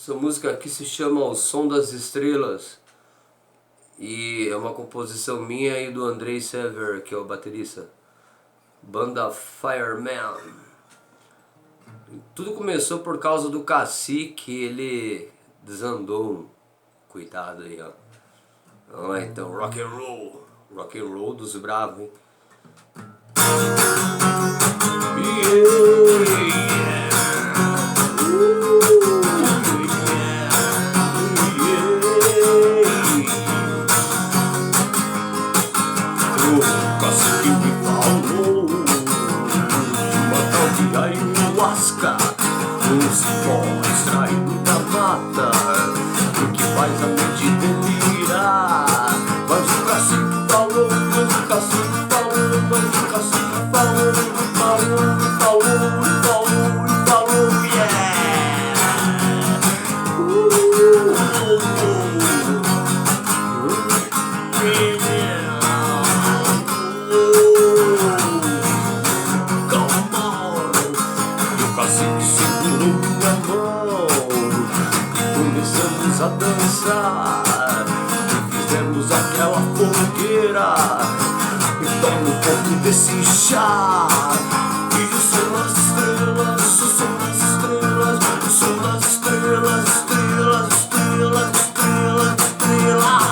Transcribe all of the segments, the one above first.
Essa música aqui se chama O Som das Estrelas e é uma composição minha e do Andrei Sever, que é o baterista. Banda Fireman. Tudo começou por causa do Cacique, ele desandou, coitado aí, ó. Então, rock and roll dos bravos, hein? O Cacique me falou de uma tal de ayahuasca, um cipó extraído da mata, o que faz a mente delirar. Mas o Cacique falou, mas o Cacique falou, mas o Cacique falou, yeah! Começamos a dançar e fizemos aquela fogueira e toma um pouco desse chá. E o som das estrelas, o som das estrelas, o som das estrelas, estrelas, estrelas, estrelas, estrelas.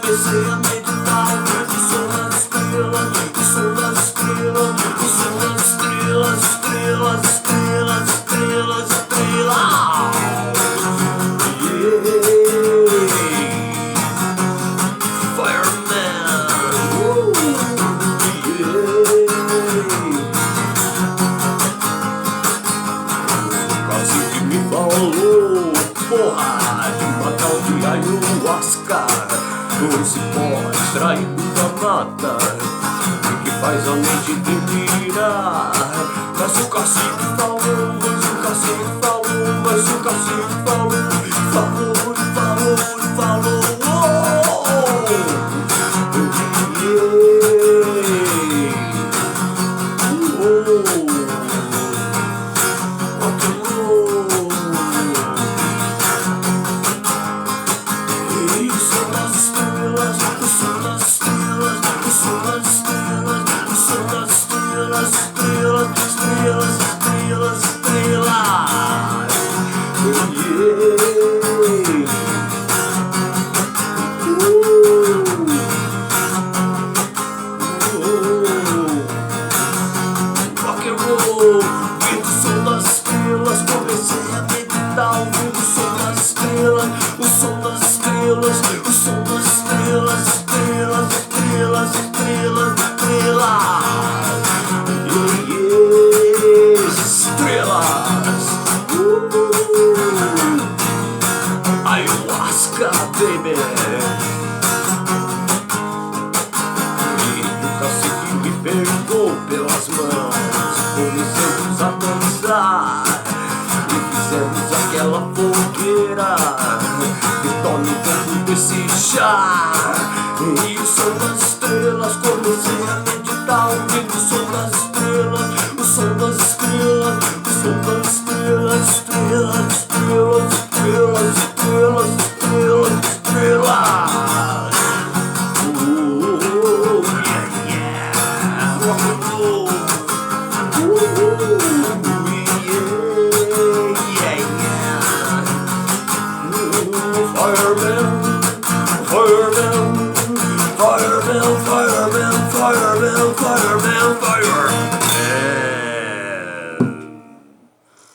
Comecei a meditar, o som das estrelas, o som das estrelas, o som das estrelas, estrelas, estrelas, estrelas, estrelas. Fireman. Quase que me falou, porra, de uma tal de ayahuasca, um cipó extraído da mata, o que faz a mente delirar. Mas o Cacique falou, mas o Cacique falou, mas o Cacique falou, falou. Comecei a meditar, ouvindo o som das estrelas, o som das estrelas, o som das estrelas, estrelas, estrelas, estrelas, estrelas. Ayahuasca, baby. E o Cacique me pegou pelas mãos, começamos a dançar. Fizemos aquela fogueira e tome um pouco desse chá. E o som das estrelas, comecei a meditar, ouvindo o som das estrelas, o som das estrelas, o som das estrelas, estrelas, estrelas, estrelas, estrelas, estrelas, estrelas. Yeah, yeah, rock and roll. Fireman, fireman, fireman, fireman, fireman.